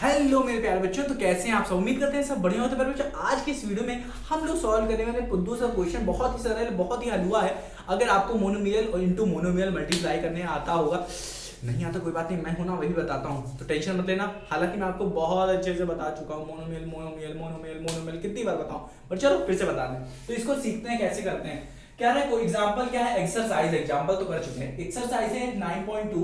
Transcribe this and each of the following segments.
Hello मेरे प्यारे बच्चों, तो कैसे हैं आप सब। उम्मीद करते हैं सब बढ़िया होते हैं। प्यारे बच्चों, आज की इस वीडियो में हम लोग सॉल्व करने वाले बुद्धू सा क्वेश्चन, बहुत ही सरल, बहुत ही हलवा है। अगर आपको मोनोमियल और इनटू मोनोमियल मल्टीप्लाई करने आता होगा, नहीं आता कोई बात नहीं, मैं हूं ना, वही बताता हूं, तो टेंशन मत लेना। हालांकि मैं आपको बहुत अच्छे से बता चुका हूं, मोनोमियल मोनोमियल मोनोमियल मोनोमियल कितनी बार बताऊं, पर चलो फिर से बता दें। तो इसको सीखते हैं, कैसे करते हैं। क्या है कोई एग्जांपल, क्या है एक्सरसाइज, एग्जांपल तो कर चुके हैं। एक्सरसाइज है 9.2,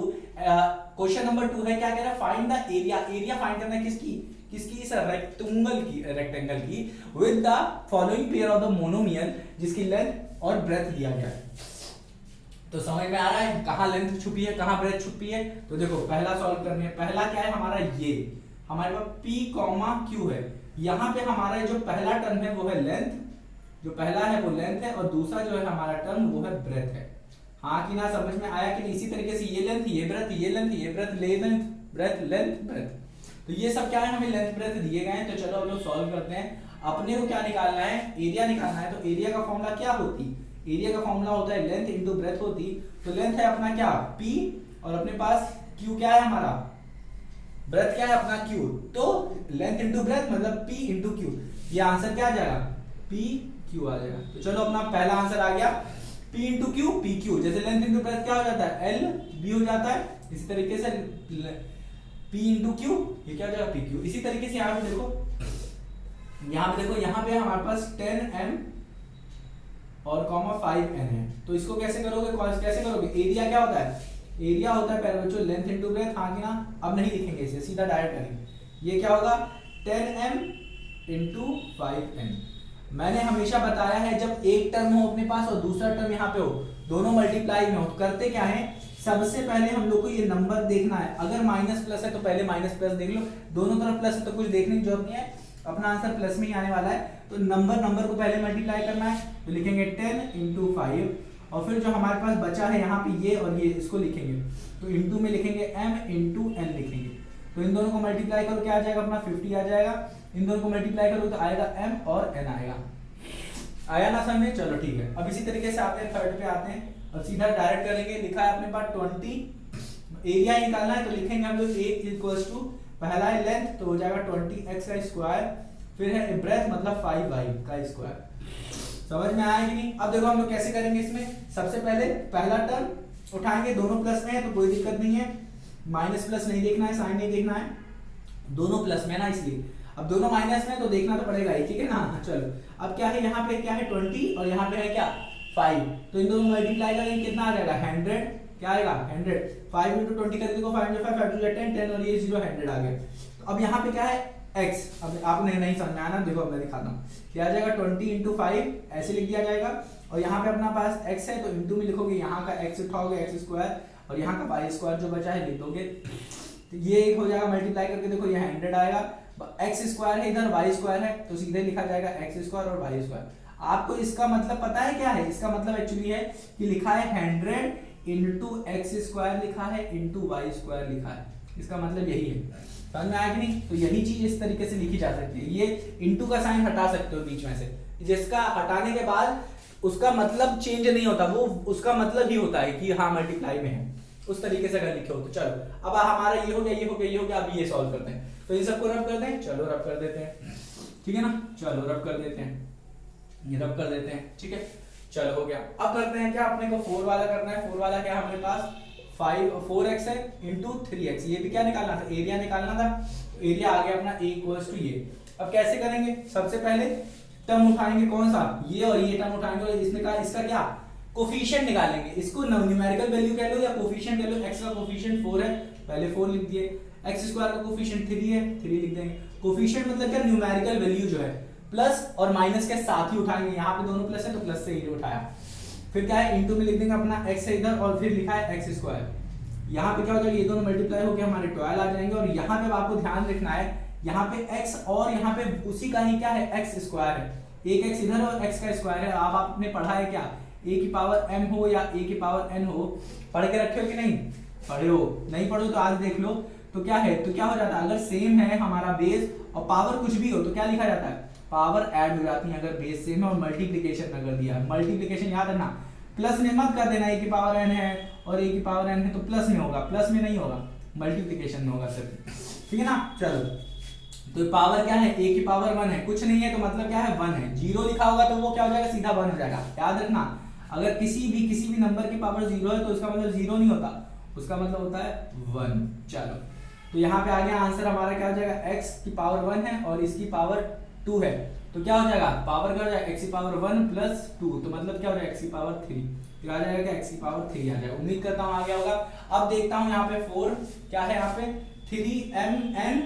क्वेश्चन नंबर 2 है। क्या कह रहा है, find the area. Area find करना है किसकी, इस रेक्टेंगल की with the following pair of the monomial, जिसकी लेंथ और ब्रेथ दिया गया है। तो समझ में आ रहा है कहां लेंथ छुपी है, कहां ब्रेथ छुपी है। तो देखो पहला सॉल्व करने है। पहला क्या है हमारा, ये हमारे पास P, Q है। यहाँ पे हमारा जो पहला टर्म है वो है लेंथ, जो पहला है वो लेंथ है, और दूसरा जो है हमारा टर्म वो है ब्रेथ है। हाँ कि ना, समझ में आया कि नहीं। इसी तरीके से ये लेंथ, ये ब्रेथ, ये लेंथ, ये breadth, length breadth, length breadth. तो ये सब क्या है, हमें लेंथ ब्रेथ दिए गए हैं। तो चलो हम लोग सॉल्व करते हैं। अपने को क्या निकालना है, एरिया निकालना है। तो एरिया का फॉर्मूला क्या होती, एरिया का फॉर्मूला होता है लेंथ इंटू ब्रेथ होती। तो लेंथ है अपना क्या P, और अपने पास Q क्या है हमारा, ब्रेथ क्या है अपना Q। तो लेंथ इंटू ब्रेथ मतलब P इंटू Q। ये आंसर क्या आ जाएगा, P Q आ जाएगा। तो चलो अपना पहला आंसर आ गया P into Q, P Q। जैसे लेंथ इंटू ब्रेथ क्या हो जाता है, L B हो जाता है। इसी तरीके से P इंटू Q, ये क्या हो जाएगा P Q। इसी तरीके से यहाँ पे देखो, यहाँ पे हमारे पास 10m और 5n है। तो इसको कैसे करोगे, कैसे करोगे। एरिया क्या होता है, एरिया होता है प्यारे बच्चों लेंथ इंटू ब्रेथ। हाँ कि ना, अब नहीं लिखेंगे इसे, सीधा डायरेक्ट करेंगे। ये क्या होगा 10m इंटू 5n। मैंने हमेशा बताया है, जब एक टर्म हो अपने पास और दूसरा टर्म यहाँ पे हो, दोनों मल्टीप्लाई में हो, तो करते क्या है, सबसे पहले हम लोग को ये नंबर देखना है। अगर माइनस प्लस है तो पहले माइनस प्लस देख लो, दोनों तरफ प्लस है तो कुछ देखने की जरूरत नहीं है, अपना आंसर प्लस में ही आने वाला है। तो नंबर को पहले मल्टीप्लाई करना है। तो लिखेंगे 10 इंटू 5, और फिर जो हमारे पास बचा है यहाँ पे ये और ये, इसको लिखेंगे। तो इंटू में लिखेंगे m इंटू n लिखेंगे। तो इन दोनों को मल्टीप्लाई करो, क्या आ जाएगा अपना 50 आ जाएगा। इन दोनों को मल्टीप्लाई करो तो आएगा m और n आएगा। आया ना समझे, चलो ठीक है। अब इसी तरीके से आते हैं थर्ड पे आते हैं, और सीधा डायरेक्ट करेंगे। लिखा है अपने पास 20, एरिया निकालना है। तो लिखेंगे हम लोग a इक्वल्स टू, पहला है लेंथ तो हो जाएगा 20x का स्क्वायर, फिर है ब्रेथ मतलब 5y का स्क्वायर। समझ में आया कि नहीं। अब देखो हम लोग कैसे करेंगे इसमें। सबसे पहले पहला टर्म उठाएंगे, दोनों प्लस में है तो कोई दिक्कत नहीं है, माइनस प्लस नहीं देखना है, साइन नहीं देखना है, दोनों प्लस में ना, इसलिए। अब दोनों माइनस में तो देखना तो पड़ेगा ही, ठीक है ना। चलो अब क्या है, यहाँ पे क्या है 20 और यहाँ पे है क्या 5। तो इन दोनों मल्टीप्लाई करेंगे, कितना आ जाएगा 100, क्या आएगा 100। 5 इंटू 20 कर देखो, 5 5 5 10 और ये 0 100 आ गया। तो अब यहाँ पे क्या है x। अब आपने नहीं समझ में आया ना, देखो अब मैं दिखाता हूँ। क्या आ जाएगा 20 इंटू 5 ऐसे लिख दिया जाएगा, और यहाँ पे अपना पास x है तो इंटू में लिखोगे, यहाँ का x उठाओगे x स्क्वायर, और यहाँ का y स्क्वायर जो बचा है लिख दोगे। तो ये एक हो जाएगा, मल्टीप्लाई करके देखो ये 100 आएगा। x स्क्वायर है इधर, y स्क्वायर है, तो सीधे लिखा जाएगा x स्क्वायर और y स्क्वायर। आपको इसका मतलब पता है क्या है, इसका मतलब एक्चुअली है कि लिखा है 100 इंटू x स्क्वायर लिखा है इंटू y स्क्वायर लिखा है। इसका मतलब यही है, समझ में आया कि नहीं। तो यही चीज इस तरीके से लिखी जा सकती है। ये इंटू का साइन हटा सकते हो बीच में से, जिसका हटाने के बाद उसका मतलब चेंज नहीं होता, वो उसका मतलब ही होता है कि हाँ मल्टीप्लाई में है। उस तरीके से अगर लिखे हो तो चलो, अब हमारा ये हो गया, ये हो गया, ये हो गया। अब ये सॉल्व करते हैं। तो इन सबको रब कर दें, चलो रब कर देते हैं, ठीक है ना। चलो रब कर देते हैं, ये रब कर देते हैं, ठीक है। चलो हो गया। अब करते हैं क्या, अपने को 4 वाला करना है। 4 वाला क्या है हमारे पास, 4x है इंटू 3x। ये भी क्या निकालना था, एरिया निकालना था। तो एरिया आ गया अपना a इक्वल्स टू ये। अब कैसे करेंगे, सबसे पहले टर्म उठाएंगे, कौन सा, ये और ये टर्म उठाएंगे, और इसमें का इसका क्या कोफिशिएंट निकालेंगे। इसको न्यूमेरिकल वैल्यू कह लो या कोफिशिएंट कह लो। x का कोफिशिएंट 4 है, पहले 4 लिख दिए। x स्क्वायर का कोफिशिएंट 3 है, 3 लिख देंगे। कोफिशिएंट मतलब क्या, न्यूमेरिकल वैल्यू जो है, प्लस और माइनस के साथ ही उठाएंगे। यहाँ पे दोनों प्लस है तो प्लस से ही उठाया। फिर क्या है, इंटू में लिख देंगे अपना x है इधर, और फिर लिखा है x स्क्वायर। यहाँ पे क्या हो जाएगा, ये दोनों मल्टीप्लाई होकर हमारे 12 आ जाएंगे। और यहाँ पे आपको ध्यान रखना है, यहाँ पे x और यहाँ पे उसी का ही क्या है x स्क्वायर है। एक x इधर और x का स्क्वायर है। आप आपने पढ़ा है क्या, a की पावर m हो या a की पावर n हो, पढ़ के रखे हो कि नहीं पढ़े हो। नहीं पढ़ो तो आज देख लो। तो क्या है, तो क्या हो जाता है, अगर सेम है हमारा बेस और पावर कुछ भी हो तो क्या लिखा जाता है, पावर ऐड हो जाती है। अगर बेस सेम है और मल्टीप्लिकेशन अगर दिया है, मल्टीप्लिकेशन याद रखना, प्लस में मत कर देना। a की पावर n है और a की पावर n है तो प्लस में होगा, प्लस में नहीं होगा, मल्टीप्लिकेशन में होगा सिर्फ। ठीक है ना। चलो तो पावर क्या है, a की पावर 1 है, कुछ नहीं है तो मतलब क्या है 1 है। 0 लिखा होगा तो वो क्या हो जाएगा, सीधा 1 हो जाएगा। याद रखना, अगर किसी भी नंबर की पावर 0 है तो उसका मतलब 0 नहीं होता, उसका मतलब होता है 1। चलो तो यहाँ पे आ गया आंसर हमारा, क्या हो जाएगा, x की पावर 1 है और इसकी पावर 2 है, तो क्या हो जाएगा, पावर क्या हो जाएगा, x की पावर 1 प्लस 2, तो मतलब क्या हो जाएगा, x की पावर 3, फिर आ जाएगा क्या, x की पावर 3 आ जाएगा। उम्मीद करता हूँ आ गया होगा। अब देखता हूँ यहाँ पे 4 क्या है, यहाँ पे 3mn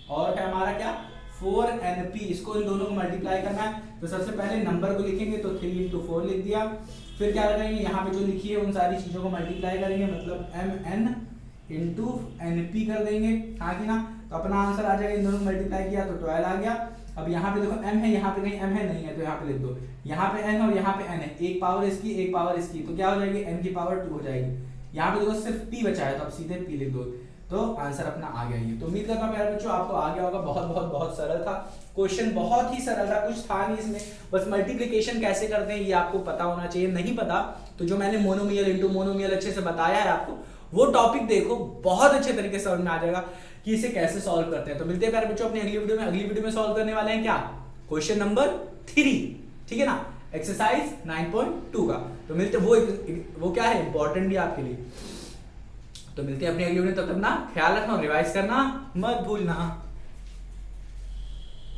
और है हमारा क्या 4np, इसको इन दोनों को मल्टीप्लाई करना है। तो सबसे पहले नंबर को लिखेंगे तो 3 इंटू 4 लिख दिया, फिर क्या करेंगे, यहाँ पे जो लिखी है उन सारी चीजों को मल्टीप्लाई करेंगे, मतलब mn इंटू np कर देंगे, हाँ कि ना। तो अपना आंसर आ जाएगा, इन दोनों को मल्टीप्लाई किया तो 12 आ गया। अब यहाँ पे देखो m है, यहाँ पे कहीं m है नहीं है तो यहाँ पे लिख दो, यहाँ पे n और यहाँ पे n है, एक पावर इसकी एक पावर इसकी, तो क्या हो जाएगी, n की पावर 2 हो जाएगी। यहाँ पे देखो सिर्फ p बचा है तो अब सीधे p लिख दो, तो आंसर अपना आ गया ये। तो उम्मीद करता हूँ मेरे बच्चों आपको आ गया होगा। बहुत बहुत बहुत सरल था क्वेश्चन, बहुत ही सरल था, कुछ था नहीं इसमें, बस मल्टीप्लिकेशन कैसे करते हैं ये आपको पता होना चाहिए। नहीं पता तो जो मैंने मोनोमियल इंटू मोनोमियल अच्छे से बताया है आपको, वो टॉपिक देखो, बहुत अच्छे तरीके से समझ में आ जाएगा कि इसे कैसे सॉल्व करते हैं। तो मिलते हैं प्यारे बच्चों अपनी अगली वीडियो में। अगली वीडियो में सॉल्व करने वाले हैं क्या, क्वेश्चन नंबर 3, ठीक है ना, एक्सरसाइज 9.2 का। तो मिलते वो क्या है, इंपॉर्टेंट भी आपके लिए। तो मिलते हैं अपनी अगली वीडियो में, तब तक ना ख्याल रखना और रिवाइज करना मत भूलना।